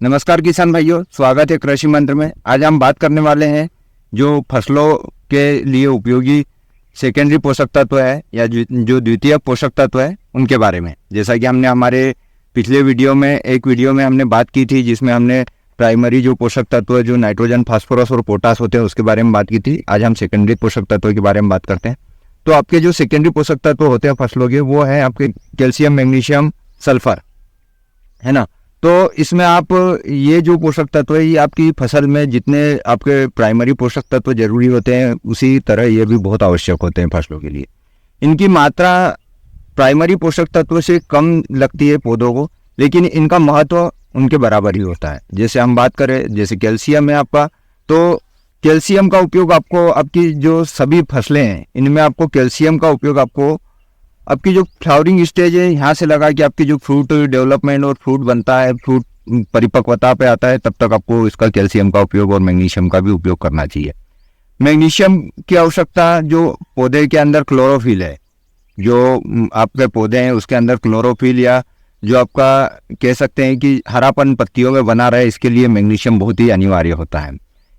नमस्कार किसान भाइयों, स्वागत है कृषि मंत्र में। आज हम बात करने वाले हैं जो फसलों के लिए उपयोगी सेकेंडरी पोषक तत्व है या जो द्वितीय पोषक तत्व है उनके बारे में। जैसा कि हमने हमारे पिछले वीडियो में हमने बात की थी, जिसमें हमने प्राइमरी जो पोषक तत्व है, जो नाइट्रोजन, फास्फोरस और पोटास होते हैं, उसके बारे में बात की थी। आज हम सेकेंडरी पोषक तत्व के बारे में बात करते हैं। तो आपके जो सेकेंडरी पोषक तत्व होते हैं फसलों के, वो है आपके कैल्शियम, मैग्नीशियम, सल्फर, है ना। तो इसमें आप ये जो पोषक तत्व है, ये आपकी फसल में जितने आपके प्राइमरी पोषक तत्व जरूरी होते हैं, उसी तरह ये भी बहुत आवश्यक होते हैं फसलों के लिए। इनकी मात्रा प्राइमरी पोषक तत्व से कम लगती है पौधों को, लेकिन इनका महत्व उनके बराबर ही होता है। जैसे हम बात करें, जैसे कैल्शियम है आपका, तो कैल्शियम का उपयोग आपको आपकी जो सभी फसलें हैं, इनमें आपको कैल्शियम का उपयोग आपको आपकी जो फ्लावरिंग स्टेज है, यहाँ से लगा कि आपकी जो फ्रूट डेवलपमेंट और फ्रूट बनता है, फ्रूट परिपक्वता पे आता है, तब तक आपको इसका कैल्शियम का उपयोग और मैग्नीशियम का भी उपयोग करना चाहिए। मैग्नीशियम की आवश्यकता जो पौधे के अंदर क्लोरोफिल है, जो आपके पौधे हैं उसके अंदर क्लोरोफिल या जो आपका कह सकते हैं कि हरापन पत्तियों में बना रहे, इसके लिए मैग्नीशियम बहुत ही अनिवार्य होता है।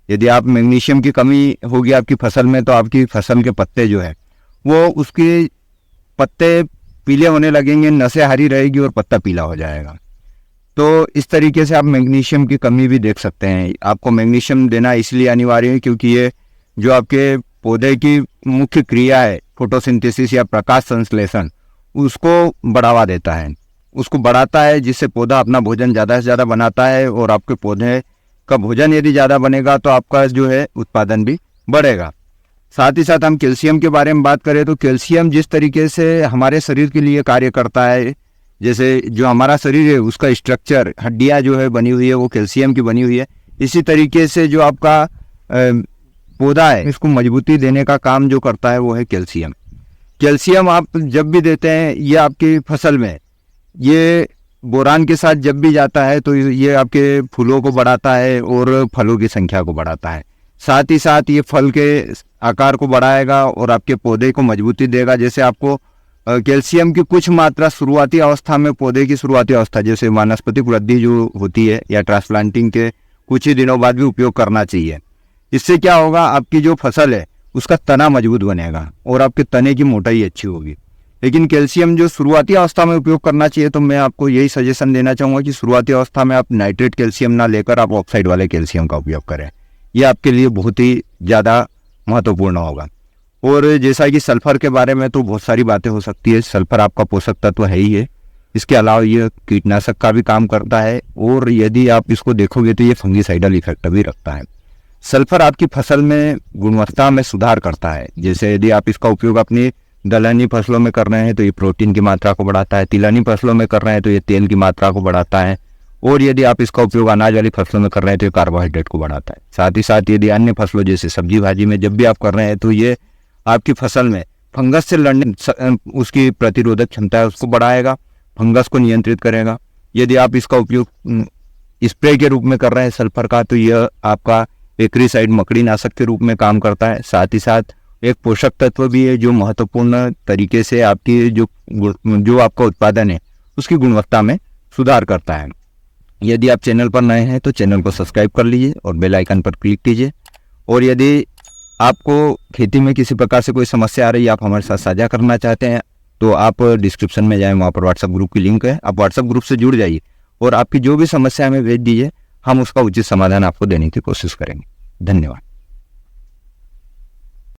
यदि आप मैग्नीशियम की कमी होगी आपकी फसल में, तो आपकी फसल के पत्ते जो है वो उसकी पत्ते पीले होने लगेंगे, नसें हरी रहेगी और पत्ता पीला हो जाएगा। तो इस तरीके से आप मैग्नीशियम की कमी भी देख सकते हैं। आपको मैग्नीशियम देना इसलिए अनिवार्य है क्योंकि ये जो आपके पौधे की मुख्य क्रिया है, फोटोसिंथेसिस या प्रकाश संश्लेषण, उसको बढ़ावा देता है, उसको बढ़ाता है, जिससे पौधा अपना भोजन ज़्यादा से ज़्यादा बनाता है। और आपके पौधे का भोजन यदि ज़्यादा बनेगा तो आपका जो है उत्पादन भी बढ़ेगा। साथ ही साथ हम कैल्शियम के बारे में बात करें तो कैल्शियम जिस तरीके से हमारे शरीर के लिए कार्य करता है, जैसे जो हमारा शरीर है उसका स्ट्रक्चर, हड्डियां जो है बनी हुई है, वो कैल्शियम की बनी हुई है। इसी तरीके से जो आपका पौधा है, इसको मजबूती देने का काम जो करता है वो है कैल्शियम। कैल्शियम आप जब भी देते हैं, ये आपकी फसल में ये बोरान के साथ जब भी जाता है तो ये आपके फूलों को बढ़ाता है और फलों की संख्या को बढ़ाता है। साथ ही साथ ये फल के आकार को बढ़ाएगा और आपके पौधे को मजबूती देगा। जैसे आपको कैल्शियम की कुछ मात्रा शुरुआती अवस्था में, पौधे की शुरुआती अवस्था, जैसे वानस्पतिक वृद्धि जो होती है या ट्रांसप्लांटिंग के कुछ ही दिनों बाद भी उपयोग करना चाहिए। इससे क्या होगा, आपकी जो फसल है उसका तना मजबूत बनेगा और आपके तने की मोटाई अच्छी होगी। लेकिन कैल्शियम जो शुरुआती अवस्था में उपयोग करना चाहिए, तो मैं आपको यही सजेशन देना चाहूँगा कि शुरुआती अवस्था में आप नाइट्रेट कैल्शियम ना लेकर आप ऑक्साइड वाले कैल्शियम का उपयोग करें। यह आपके लिए बहुत ही ज़्यादा महत्वपूर्ण होगा। और जैसा कि सल्फर के बारे में तो बहुत सारी बातें हो सकती है। सल्फर आपका पोषक तत्व है ही है, इसके अलावा ये कीटनाशक का भी काम करता है, और यदि आप इसको देखोगे तो ये फंगीसाइडल इफेक्ट भी रखता है। सल्फर आपकी फसल में गुणवत्ता में सुधार करता है। जैसे यदि आप इसका उपयोग अपनी दलहनी फसलों में कर रहे हैं तो ये प्रोटीन की मात्रा को बढ़ाता है, तिलहनी फसलों में कर रहे हैं तो ये तेल की मात्रा को बढ़ाता है, और यदि आप इसका उपयोग अनाज वाली फसलों में कर रहे हैं तो ये कार्बोहाइड्रेट को बढ़ाता है। साथ ही साथ यदि अन्य फसलों जैसे सब्जी भाजी में जब भी आप कर रहे हैं तो ये आपकी फसल में फंगस से लड़ने, उसकी प्रतिरोधक क्षमता है उसको बढ़ाएगा, फंगस को नियंत्रित करेगा। यदि आप इसका उपयोग स्प्रे के रूप में कर रहे हैं सल्फर का, तो यह आपका एक्रीसाइड, मकड़ी नाशक के रूप में काम करता है। साथ ही साथ एक पोषक तत्व भी है जो महत्वपूर्ण तरीके से आपकी जो आपका उत्पादन है उसकी गुणवत्ता में सुधार करता है। यदि आप चैनल पर नए हैं तो चैनल को सब्सक्राइब कर लीजिए और बेल आइकन पर क्लिक कीजिए। और यदि आपको खेती में किसी प्रकार से कोई समस्या आ रही है, आप हमारे साथ साझा करना चाहते हैं, तो आप डिस्क्रिप्शन में जाएं, वहाँ पर व्हाट्सएप ग्रुप की लिंक है, आप व्हाट्सएप ग्रुप से जुड़ जाइए और आपकी जो भी समस्या हमें भेज दीजिए, हम उसका उचित समाधान आपको देने की कोशिश करेंगे। धन्यवाद।